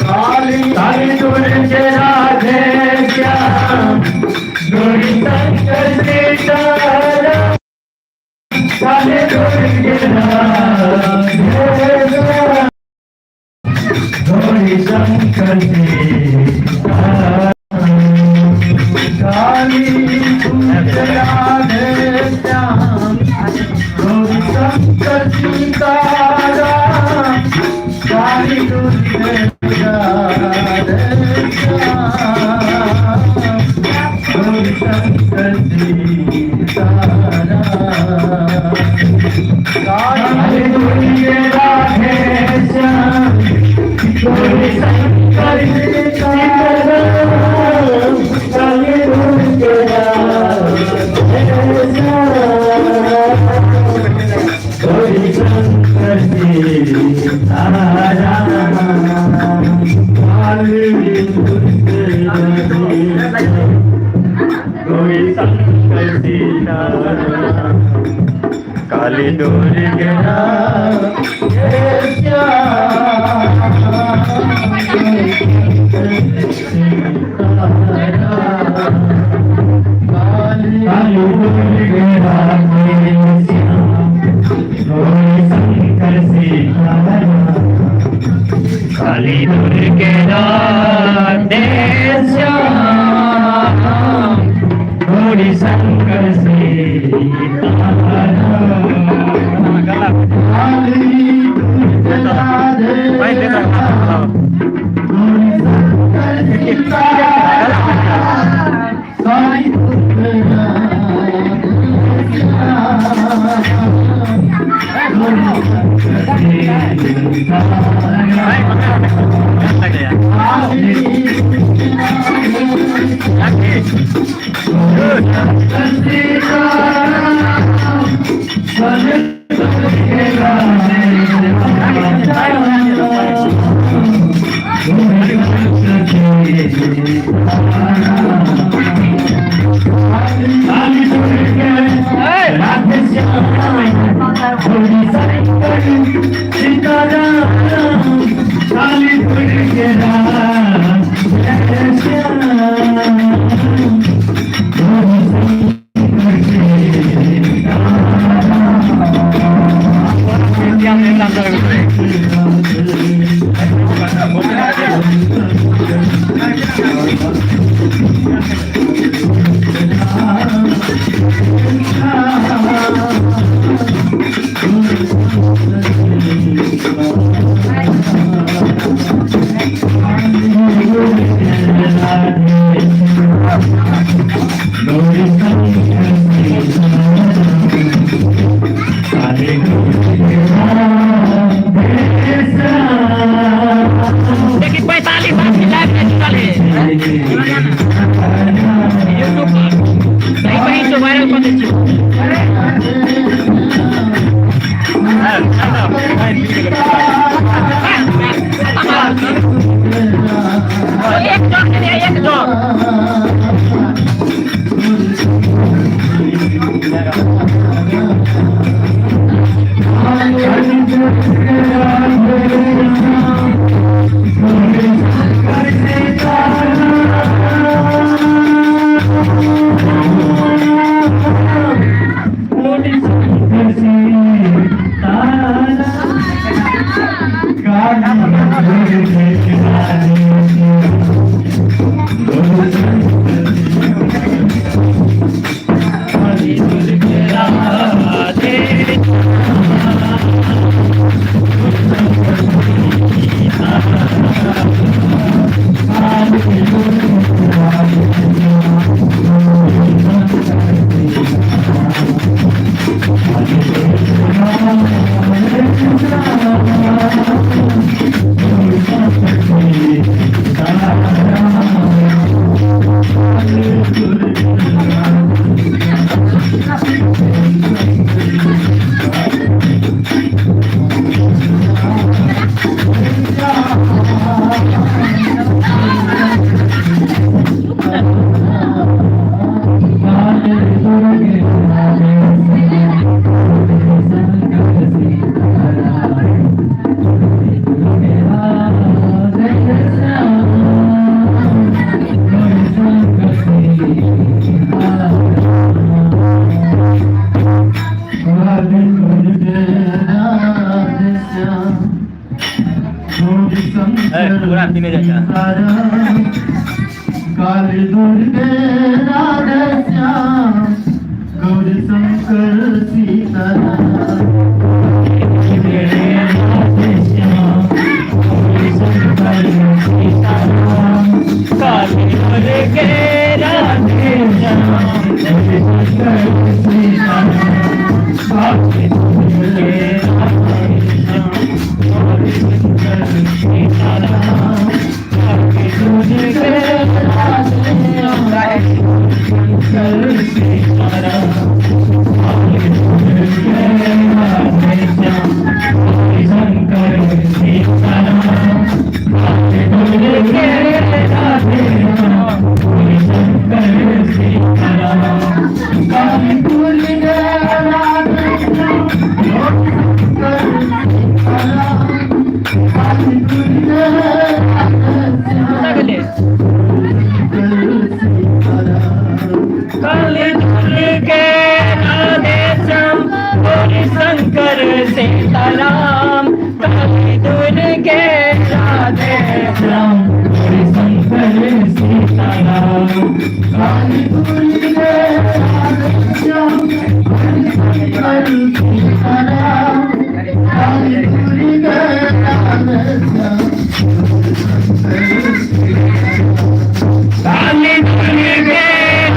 काली काली दुर्गे राधे श्याम गौरी शंकर सीताराम काली दुर्गे राधे श्याम गौरी शंकर सीताराम काली दुर्गे राधे श्याम गौरी शंकर सीताराम काली दुर्गे राधे श्याम गौरी शंकर सीताराम काली दुर्गे राधे श्याम गौरी शंकर सीताराम काली दुर्गे राधे श्याम गौरी शंकर काली दुर्गे राधे काली दुर्गे राधे श्याम गौरी शंकर सीताराम काली दुर्गे राधे श्याम गौरी शंकर सीताराम काली दुर्गे पूरा पीने जाता काली दुर्गे राधे श्याम गौरी शंकर सीताराम काली दुर्गे राधे श्याम गौरी शंकर सीताराम काली दुर्गे राधे श्याम गौरी शंकर सीताराम काली दुर्गे राधे श्याम शंकर सीताराम काली दुर्गे राधे श्याम गौरी शंकर सीताराम काली दुर्गे राधे श्याम गौरी शंकर सीताराम काली दुर्गे राधे श्याम काली दुर्गे काली दुर्गे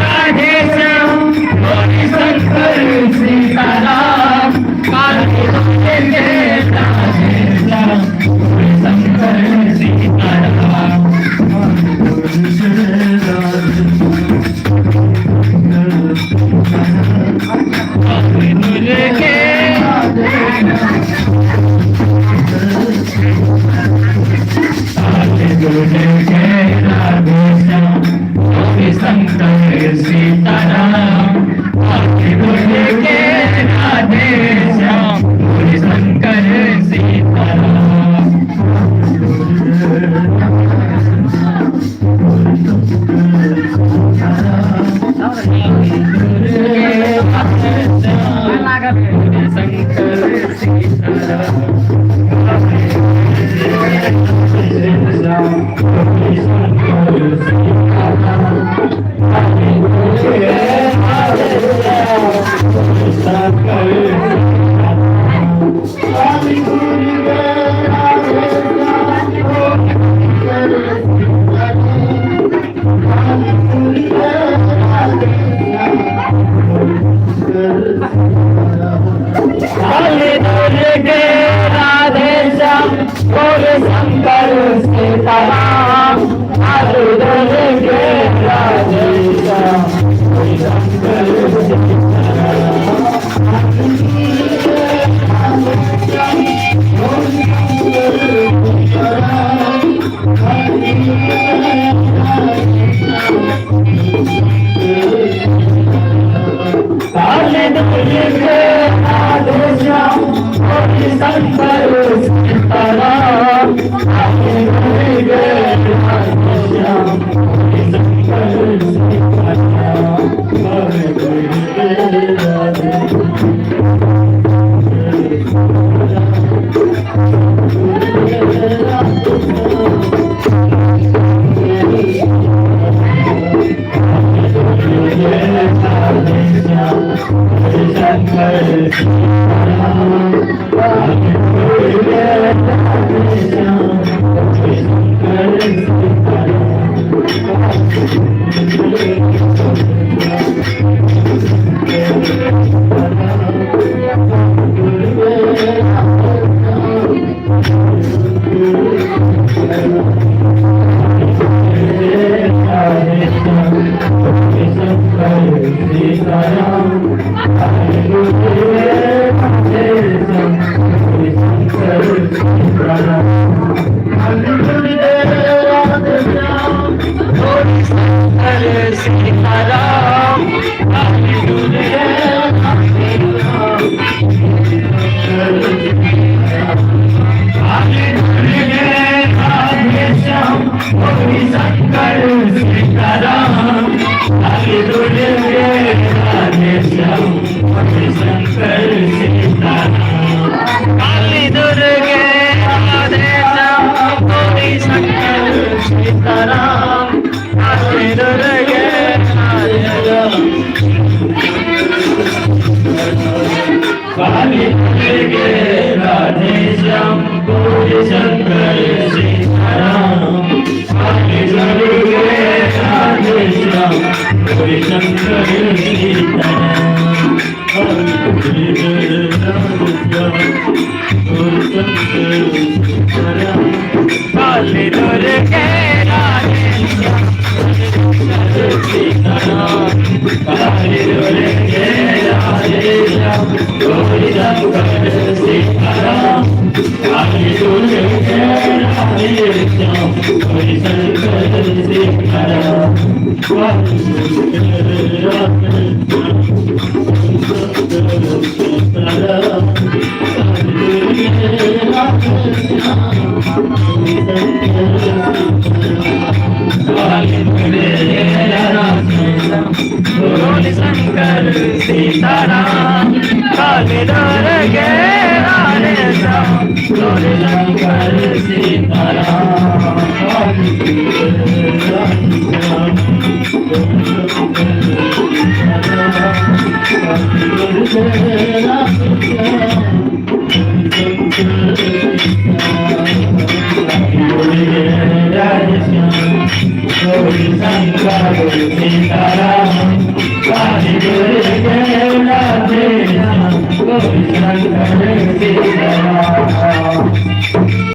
राधे श्याम गौरी शंकर सीताराम काली दुर्गे राधे श्याम गौरी शंकर सीताराम काली दुर्गे राधे श्याम गौरी शंकर सीताराम काली दुर्गे राधे श्याम काली दुर्गे राधे श्याम गौरी शंकर सीताराम काली दुर्गे राधे श्याम गौरी शंकर सीताराम काली दुर्गे काली दुर्गे राधे श्याम गौरी शंकर सीताराम काली दुर्गे राधे श्याम गौरी शंकर सीताराम काली दुर्गे राधे श्याम गौरी शंकर सीताराम काली दुर्गे राधे श्याम गौरी शंकर काली दुर्गे राधे श्याम गौरी शंकर सीताराम काली दुर्गे राधे श्याम गौरी शंकर सीताराम काली दुर्गे राधे काले दुर्गे राधे श्याम सीताराम काले दुर्गे राधे श्याम गौरी शंकर सीताराम काले दुर्गे राधे श्याम गौरी शंकर सीताराम गौरी शंकर सीताराम काले दुर्गे राधे श्याम गौरी शंकर सीताराम